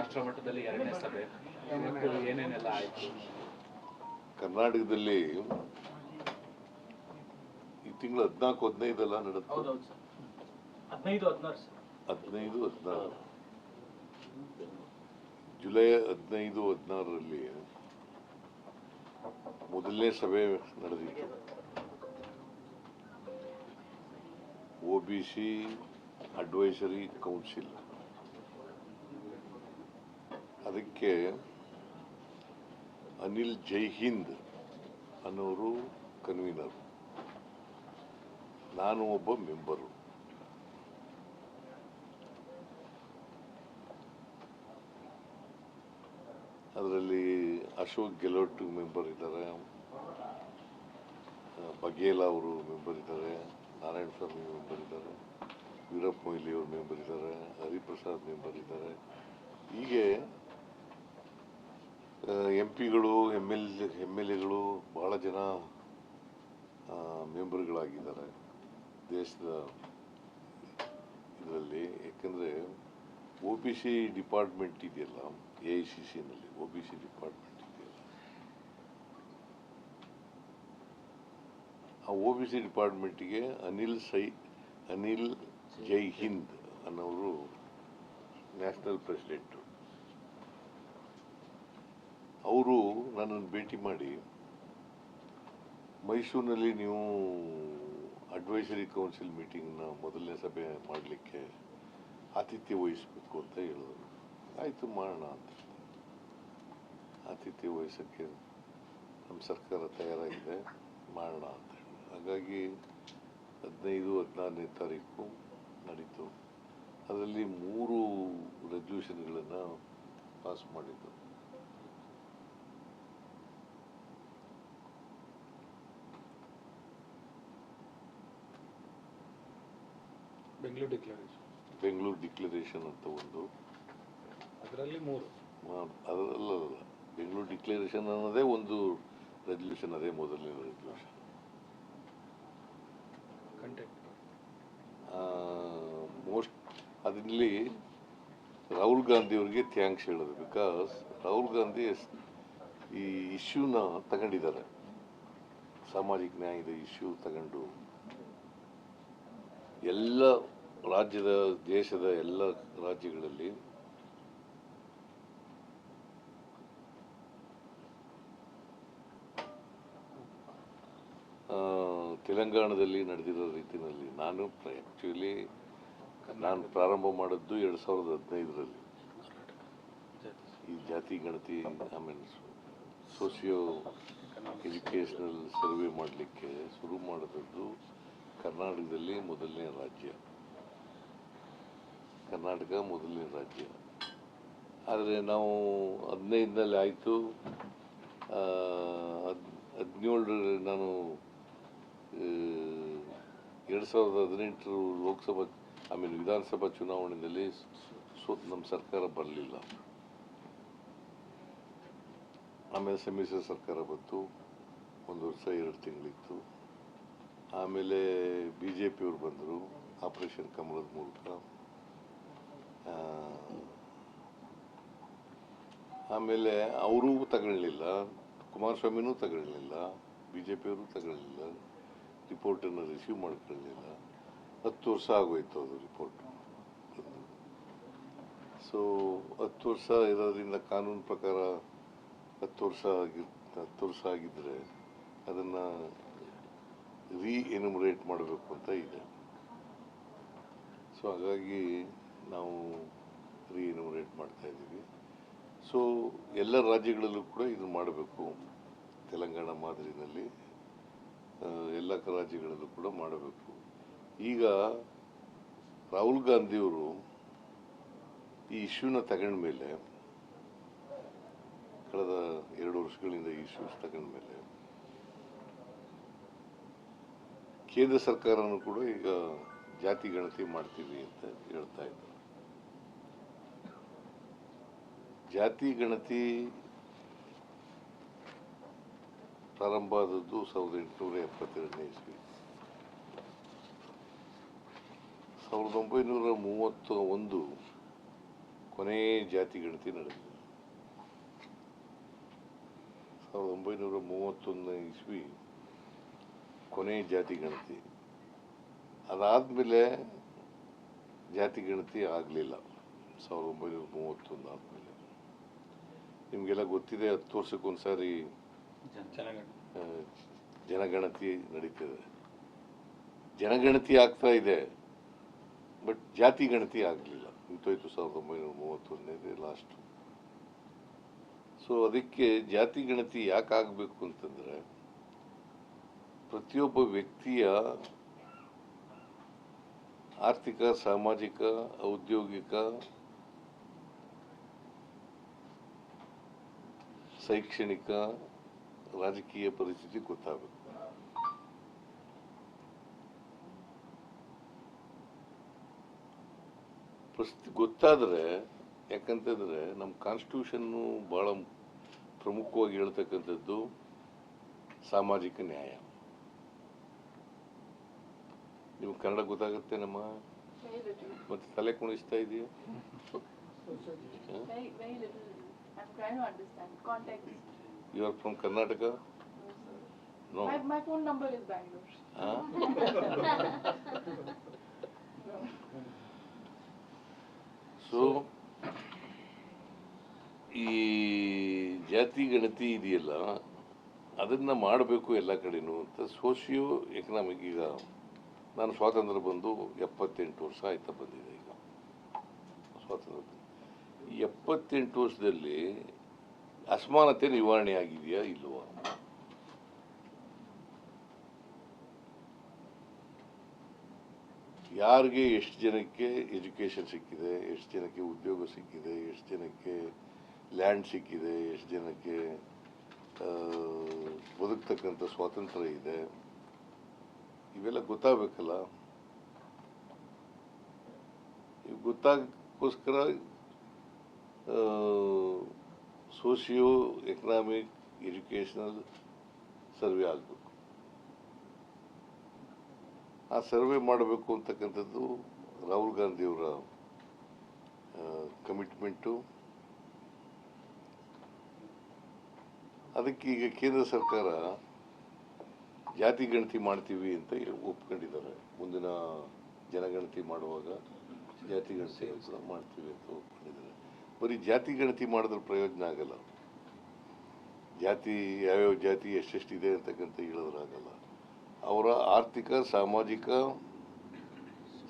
ರಾಷ್ಟ್ರ ಮಟ್ಟದಲ್ಲಿ 2ನೇ ಸಭೆ ಏನೇನೆಲ್ಲ ಆಯಿತು? ಕರ್ನಾಟಕದಲ್ಲಿ ಈ ತಿಂಗಳು 14-15 ನಡೆಯುತ್ತೆ. 15-16 ಜುಲೈ 15-16ರಲ್ಲಿ ಮೊದಲನೇ ಸಭೆ ನಡೆದಿತ್ತು. OBC advisory council. ಅದಕ್ಕೆ ಅನಿಲ್ ಜೈಹಿಂದ್ ಅನ್ನೋರು ಕನ್ವೀನರ್, ನಾನು ಒಬ್ಬ ಮೆಂಬರು. ಅದರಲ್ಲಿ ಅಶೋಕ್ ಗೆಹ್ಲೋಟ್ ಮೆಂಬರ್ ಇದ್ದಾರೆ, ಬಘೇಲ್ ಅವರು ಮೆಂಬರ್ ಇದ್ದಾರೆ, ನಾರಾಯಣ ಸ್ವಾಮಿ ಮೆಂಬರ್ ಇದ್ದಾರೆ, ವೀರಪ್ಪ ಮೊಯ್ಲಿ ಅವರು ಮೆಂಬರ್ ಇದ್ದಾರೆ, ಹರಿಪ್ರಸಾದ್ ಮೆಂಬರ್ ಇದ್ದಾರೆ. ಹೀಗೆ MP ಗಳು MLA ಗಳು ಬಹಳ ಜನ ಮೆಂಬರ್ಗಳಾಗಿದ್ದಾರೆ ದೇಶದ ಇದರಲ್ಲಿ. ಯಾಕಂದರೆ OBC ಡಿಪಾರ್ಟ್ಮೆಂಟ್ ಇದೆಯಲ್ಲ, AICCನಲ್ಲಿ OBC ಡಿಪಾರ್ಟ್ಮೆಂಟ್ ಇದೆಯಲ್ಲ, ಆ OBC ಡಿಪಾರ್ಟ್ಮೆಂಟಿಗೆ ಅನಿಲ್ ಜೈಹಿಂದ್ ಅನ್ನೋರು ನ್ಯಾಷನಲ್ ಪ್ರೆಸಿಡೆಂಟು. ಅವರು ನನ್ನನ್ನು ಭೇಟಿ ಮಾಡಿ, ಮೈಸೂರಿನಲ್ಲಿ ನೀವು ಅಡ್ವೈಸರಿ ಕೌನ್ಸಿಲ್ ಮೀಟಿಂಗ್ನ ಮೊದಲನೇ ಸಭೆ ಮಾಡಲಿಕ್ಕೆ ಆತಿಥ್ಯ ವಹಿಸಬೇಕು ಅಂತ ಹೇಳಿದ್ರು. ಆಯಿತು, ಮಾಡೋಣ ಅಂತ. ಆತಿಥ್ಯ ವಹಿಸೋಕ್ಕೆ ನಮ್ಮ ಸರ್ಕಾರ ತಯಾರಾಗಿದೆ, ಮಾಡೋಣ ಅಂತ ಹೇಳಿ. ಹಾಗಾಗಿ 15-16ನೇ ತಾರೀಕು ನಡೀತು. ಅದರಲ್ಲಿ 3 ರೆಸಲ್ಯೂಷನ್ಗಳನ್ನು ಪಾಸ್ ಮಾಡಿದ್ದು. ಬೆಂಗಳೂರು ಡಿಕ್ಲರೇಷನ್ ಅಂತ ಒಂದು, ಅದರಲ್ಲಿ 3 ಅದರಲ್ಲ, ಬೆಂಗಳೂರು ಡಿಕ್ಲರೇಷನ್ ಅನ್ನೋದೇ ಒಂದು ರೆಸಲ್ಯೂಷನ್, ಅದೇ ಮೊದಲನೇ ರೆಸಲ್ಯೂಷನ್. ಅದರಲ್ಲಿ ರಾಹುಲ್ ಗಾಂಧಿ ಅವರಿಗೆ ಥ್ಯಾಂಕ್ಸ್ ಹೇಳೋದು. ಬಿಕಾಸ್ ರಾಹುಲ್ ಗಾಂಧಿ ಈ ಇಶ್ಯೂನ ತಗೊಂಡಿದ್ದಾರೆ, ಸಾಮಾಜಿಕ ನ್ಯಾಯದ ಇಶ್ಯೂ ತಗೊಂಡು ಎಲ್ಲ ದೇಶದ ಎಲ್ಲ ರಾಜ್ಯಗಳಲ್ಲಿ ತೆಲಂಗಾಣದಲ್ಲಿ ನಡೆದಿರೋ ರೀತಿಯಲ್ಲಿ ನಾನು ಪ್ರಾರಂಭ ಮಾಡಿದ್ದು 2015ರಲ್ಲಿ. ಈ ಜಾತಿ ಗಣತಿ, ಆಮೇಲೆ ಸೋಷಿಯೋ ಎಜುಕೇಷನಲ್ ಸರ್ವೆ ಮಾಡಲಿಕ್ಕೆ ಶುರು ಮಾಡಿದ್ದು ಕರ್ನಾಟಕದಲ್ಲಿ ಮೊದಲನೇ ರಾಜ್ಯ. ಕರ್ನಾಟಕ ಮೊದಲನೇ ರಾಜ್ಯ. ಆದರೆ ನಾವು 15ನಲ್ಲಿ ಆಯಿತು. 17ರಲ್ಲಿ ನಾನು 2018 ಲೋಕಸಭಾ ವಿಧಾನಸಭಾ ಚುನಾವಣೆಯಲ್ಲಿ ನಮ್ಮ ಸರ್ಕಾರ ಬರಲಿಲ್ಲ. ಆಮೇಲೆ ಸಮ್ಮಿಶ್ರ ಸರ್ಕಾರ ಬಂತು, 1 ವರ್ಷ 2 ತಿಂಗಳಿತ್ತು. ಆಮೇಲೆ BJP ಅವರು ಬಂದರು ಆಪರೇಷನ್ ಕಮಲದ ಮೂಲಕ. ಆಮೇಲೆ ಅವರೂ ತಗೊಳ್ಳಿಲ್ಲ, ಕುಮಾರಸ್ವಾಮಿನೂ ತಗೊಳ್ಳಿಲ್ಲ, BJP ಅವರು ತಗೊಳ್ಳಿಲ್ಲ, ರಿಪೋರ್ಟನ್ನು ರಿಸೀವ್ ಮಾಡ್ಕೊಳ್ಳಲಿಲ್ಲ. 10 ವರ್ಷ ಆಗೋಯ್ತು ಅದು ರಿಪೋರ್ಟ್. ಸೊ 10 ವರ್ಷ ಇರೋದ್ರಿಂದ ಕಾನೂನು ಪ್ರಕಾರ 10 ವರ್ಷ ಆಗಿದ್ದರೆ ಅದನ್ನು ರೀಎನ್ಯುಮರೇಟ್ ಮಾಡಬೇಕು ಅಂತ ಇದೆ. ಸೊ ಹಾಗಾಗಿ ನಾವು ರೀಎನ್ಯುಮರೇಟ್ ಮಾಡ್ತಾ ಇದ್ದೀವಿ. ಸೊ ಎಲ್ಲ ರಾಜ್ಯಗಳಲ್ಲೂ ಕೂಡ ಇದನ್ನು ಮಾಡಬೇಕು. ತೆಲಂಗಾಣ ಮಾದರಿನಲ್ಲಿ ಎಲ್ಲ ರಾಜ್ಯಗಳಲ್ಲೂ ಕೂಡ ಮಾಡಬೇಕು. ಈಗ ರಾಹುಲ್ ಗಾಂಧಿಯವರು ಈ ಇಶ್ಯೂನ ತಗೊಂಡ ಮೇಲೆ, ಕಳೆದ 2 ವರ್ಷಗಳಿಂದ ಈ ಇಶ್ಯೂಸ್ ತಗೊಂಡ ಮೇಲೆ, ಕೇಂದ್ರ ಸರ್ಕಾರನೂ ಕೂಡ ಈಗ ಜಾತಿ ಗಣತಿ ಮಾಡ್ತೀವಿ ಅಂತ ಹೇಳ್ತಾ ಇದ್ದಾರೆ. ಜಾತಿ ಗಣತಿ ಪ್ರಾರಂಭ ಆದದ್ದು 1872ನೇ ಇಸ್ವಿ. 1931 ಕೊನೆ ಜಾತಿ ಗಣತಿ ನಡೆದಿದೆ. 1931 ಇಸ್ವಿ ಕೊನೆ ಜಾತಿ ಗಣತಿ. ಅದಾದಮೇಲೆ ಜಾತಿ ಗಣತಿ ಆಗಲಿಲ್ಲ. 1931 ಆದಮೇಲೆ ನಿಮಗೆಲ್ಲ ಗೊತ್ತಿದೆ, 10 ವರ್ಷಕ್ಕೊಂದ್ಸಾರಿ ಜನಗಣತಿ ನಡೀತದೆ. ಜನಗಣತಿ ಆಗ್ತಾ ಇದೆ, ಬಟ್ ಜಾತಿ ಗಣತಿ ಆಗಲಿಲ್ಲ. ನಿಂತೋಯ್ತು 1931 ಲಾಸ್ಟ್. ಸೊ ಅದಕ್ಕೆ ಜಾತಿ ಗಣತಿ ಯಾಕೆ ಆಗಬೇಕು ಅಂತಂದರೆ, ಪ್ರತಿಯೊಬ್ಬ ವ್ಯಕ್ತಿಯ ಆರ್ಥಿಕ, ಸಾಮಾಜಿಕ, ಔದ್ಯೋಗಿಕ, ಶೈಕ್ಷಣಿಕ, ರಾಜಕೀಯ ಪರಿಸ್ಥಿತಿ ಗೊತ್ತಾಗಬೇಕು. ಗೊತ್ತಾದರೆ, ಯಾಕಂತಂದರೆ ನಮ್ಮ ಕಾನ್ಸ್ಟಿಟ್ಯೂಷನ್ನು ಭಾಳ ಪ್ರಮುಖವಾಗಿ ಹೇಳ್ತಕ್ಕಂಥದ್ದು ಸಾಮಾಜಿಕ ನ್ಯಾಯ. ನಿಮ್ಗೆ ಕನ್ನಡ ಗೊತ್ತಾಗುತ್ತೆ ನಮ್ಮ? ಮತ್ತೆ ತಲೆ ಕುಣಿಸ್ತಾ ಇದೆಯಾ? You are from Karnataka? No. My phone number is Bangalore. So ಈ ಜಾತಿ ಗಣತಿ ಇದೆಯಲ್ಲ, ಅದನ್ನು ಮಾಡಬೇಕು ಎಲ್ಲ ಕಡೆನೂ ಅಂತ ಸೋಷಿಯೋ ಎಕನಾಮಿಕ್. ಈಗ ನಾನು ಸ್ವಾತಂತ್ರ್ಯ ಬಂದು 78 ವರ್ಷ ಆಯ್ತಾ ಬಂದಿದೆ. ಈಗ ಸ್ವಾತಂತ್ರ್ಯ 78 ವರ್ಷದಲ್ಲಿ ಅಸಮಾನತೆ ನಿವಾರಣೆ ಆಗಿದೆಯಾ ಇಲ್ವಾ? ಯಾರಿಗೆ ಎಷ್ಟು ಜನಕ್ಕೆ ಎಜುಕೇಷನ್ ಸಿಕ್ಕಿದೆ, ಎಷ್ಟು ಜನಕ್ಕೆ ಉದ್ಯೋಗ ಸಿಕ್ಕಿದೆ, ಎಷ್ಟು ಜನಕ್ಕೆ ಲ್ಯಾಂಡ್ ಸಿಕ್ಕಿದೆ, ಎಷ್ಟು ಜನಕ್ಕೆ ಬದುಕ್ತಕ್ಕಂಥ ಸ್ವಾತಂತ್ರ್ಯ ಇದೆ, ಇವೆಲ್ಲ ಗೊತ್ತಾಗಬೇಕಲ್ಲ. ಇವು ಗೊತ್ತಾಗೋಸ್ಕರ ಸೋಷಿಯೋ ಎಕನಾಮಿಕ್ ಎಜುಕೇಷನಲ್ ಸರ್ವೆ ಆಗಬೇಕು. ಆ ಸರ್ವೆ ಮಾಡಬೇಕು ಅಂತಕ್ಕಂಥದ್ದು ರಾಹುಲ್ ಗಾಂಧಿಯವರ ಕಮಿಟ್ಮೆಂಟು. ಅದಕ್ಕೆ ಈಗ ಕೇಂದ್ರ ಸರ್ಕಾರ ಜಾತಿ ಗಣತಿ ಮಾಡ್ತೀವಿ ಅಂತ ಒಪ್ಕೊಂಡಿದ್ದಾರೆ. ಮುಂದಿನ ಜನಗಣತಿ ಮಾಡುವಾಗ ಜಾತಿ ಗಣತಿ ಮಾಡ್ತೀವಿ ಅಂತ ಒಪ್ಕೊಂಡಿದ್ದಾರೆ. ಬರೀ ಜಾತಿ ಗಣತಿ ಮಾಡಿದ್ರೆ ಪ್ರಯೋಜನ ಆಗಲ್ಲ. ಜಾತಿ ಯಾವ್ಯಾವ ಜಾತಿ ಎಷ್ಟೆಷ್ಟಿದೆ ಅಂತಕ್ಕಂಥ ಹೇಳಿದ್ರಾಗಲ್ಲ. ಅವರ ಆರ್ಥಿಕ, ಸಾಮಾಜಿಕ,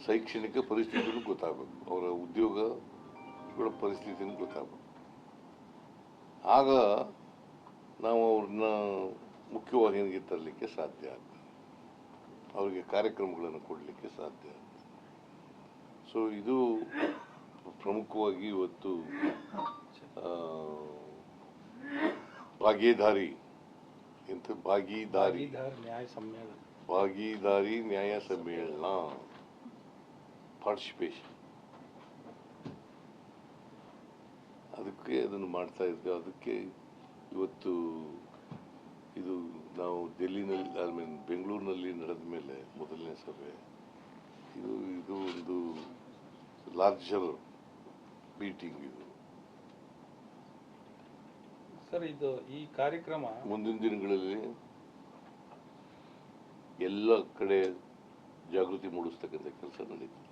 ಶೈಕ್ಷಣಿಕ ಪರಿಸ್ಥಿತಿನೂ ಗೊತ್ತಾಗಬೇಕು. ಅವರ ಉದ್ಯೋಗಗಳ ಪರಿಸ್ಥಿತಿನೂ ಗೊತ್ತಾಗಬೇಕು. ಆಗ ನಾವು ಅವ್ರನ್ನ ಮುಖ್ಯವಾಹಿನಿಗೆ ತರಲಿಕ್ಕೆ ಸಾಧ್ಯ ಆಗ್ತದೆ, ಅವರಿಗೆ ಕಾರ್ಯಕ್ರಮಗಳನ್ನು ಕೊಡಲಿಕ್ಕೆ ಸಾಧ್ಯ ಆಗ್ತದೆ. ಸೊ ಇದು ಪ್ರಮುಖವಾಗಿ ಇವತ್ತು ಭಾಗೀದಾರಿ ನ್ಯಾಯ ಸಮ್ಮೇಳನ ಪಾರ್ಟಿಸಿಪೇಷನ್, ಅದಕ್ಕೆ ಅದನ್ನು ಮಾಡ್ತಾ ಇದ್ದೇವೆ. ಅದಕ್ಕೆ ಇವತ್ತು ಇದು ನಾವು ಡೆಲ್ಲಿನಲ್ಲಿ ಬೆಂಗಳೂರಿನಲ್ಲಿ ನಡೆದ ಮೇಲೆ ಮೊದಲನೇ ಸಭೆ. ಇದು ಒಂದು ಲಾರ್ಜರ್ ಮೀಟಿಂಗ್. ಇದು ಸರ್, ಇದು ಈ ಕಾರ್ಯಕ್ರಮ ಮುಂದಿನ ದಿನಗಳಲ್ಲಿ ಎಲ್ಲ ಕಡೆ ಜಾಗೃತಿ ಮೂಡಿಸ್ತಕ್ಕಂಥ ಕೆಲಸ ನಡೀತದೆ.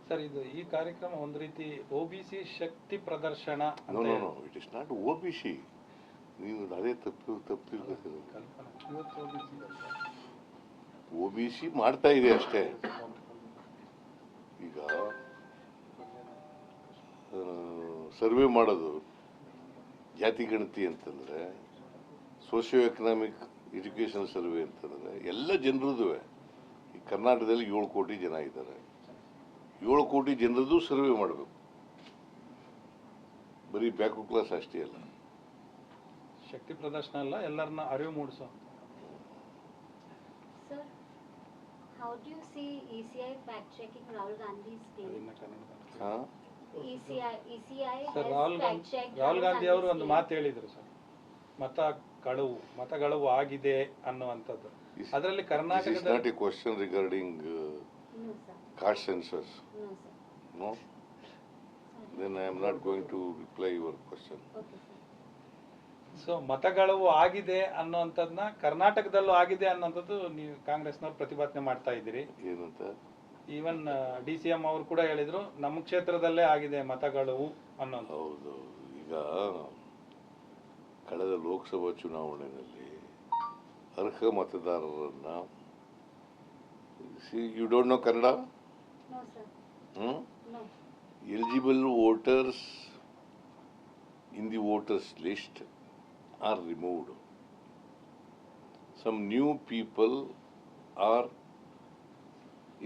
ಸರ್, ಇದು ಈ ಕಾರ್ಯಕ್ರಮ ಒಂದು ರೀತಿ OBC ಶಕ್ತಿ ಪ್ರದರ್ಶನ. No, it is not OBC. ನೀವು ಅದೇ ತಪ್ಪು OBC ಮಾಡ್ತಾ ಇದೆ ಅಷ್ಟೇ. ಈಗ ಸರ್ವೆ ಮಾಡೋದು ಜಾತಿ ಗಣತಿ ಅಂತಂದ್ರೆ, ಸೋಷಿಯೋ ಎಕನಾಮಿಕ್ ಎಜುಕೇಷನ್ ಸರ್ವೆ ಅಂತಂದ್ರೆ ಎಲ್ಲ ಜನರದ್ದು. ಈ ಕರ್ನಾಟಕದಲ್ಲಿ 7 ಕೋಟಿ ಜನ ಇದ್ದಾರೆ. 7 ಕೋಟಿ ಜನರದ್ದು ಸರ್ವೆ ಮಾಡಬೇಕು. ಬರೀ ಬ್ಯಾಕ್ವರ್ಡ್ ಕ್ಲಾಸ್ ಅಷ್ಟೇ ಅಲ್ಲ. ಶಕ್ತಿ ಪ್ರದರ್ಶನ ಅಲ್ಲ, ಎಲ್ಲರನ್ನ ಅರಿವು ಮೂಡಿಸೋ. Sir, how do you see ECI fact checking Rahul Gandhi's claim? ECI sir, has fact checked Rahul Gandhi ಅವರು ಒಂದು ಮಾತು ಹೇಳಿದ್ರು ಸರ್, ಮತಗಳವು ಆಗಿದೆ ಅನ್ನುವಂಥದ್ದು. ಅದರಲ್ಲಿ ಕರ್ನಾಟಕದ question regarding card census. No, sir. No? then I am not going to reply your question. Okay, sir. So ಮತಗಳವು ಆಗಿದೆ ಅನ್ನೋಂಥದ್ದನ್ನ ಕರ್ನಾಟಕದಲ್ಲೂ ಆಗಿದೆ ಅನ್ನೋಂಥದ್ದು ನೀವು ಕಾಂಗ್ರೆಸ್ನವ್ರು ಪ್ರತಿಭಟನೆ ಮಾಡ್ತಾ ಇದ್ದೀರಿ. ಏನಂತ? ಈವನ್ DCM ಅವರು ಕೂಡ ಹೇಳಿದ್ರು ನಮ್ಮ ಕ್ಷೇತ್ರದಲ್ಲೇ ಆಗಿದೆ ಮತಗಳವು ಅನ್ನೋದು. ಹೌದು. ಈಗ ಕಳೆದ ಲೋಕಸಭಾ ಚುನಾವಣೆಯಲ್ಲಿ ಅರ್ಹ ಮತದಾರರನ್ನ you don't know Kannada? No, sir. No. Eligible voters in the voters list are removed. Some new people are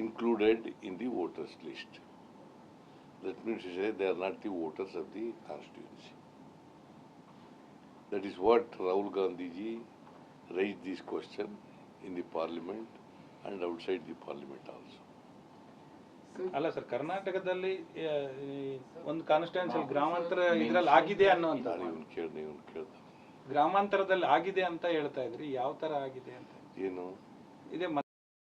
included in the voters list. That means to say they are not the voters of the constituency. That is what Rahul Gandhi ji raised this question in the parliament and outside the parliament also. ಅಲ್ಲ sir, ಕರ್ನಾಟಕದಲ್ಲಿ ಒಂದು constituency ಗ್ರಾಮಾಂತರ ಇದ್ರಲ್ಲಿ ಆಗಿದೆ ಅನ್ನೋಂಥ ಇವನು ಕೇಳ್ದ ಗ್ರಾಮಾಂತರದಲ್ಲಿ ಆಗಿದೆ ಅಂತ ಹೇಳ್ತಾ ಇದ್ರಿ. ಯಾವ ತರ ಆಗಿದೆ ಅಂತ? ಏನು ಇದೇ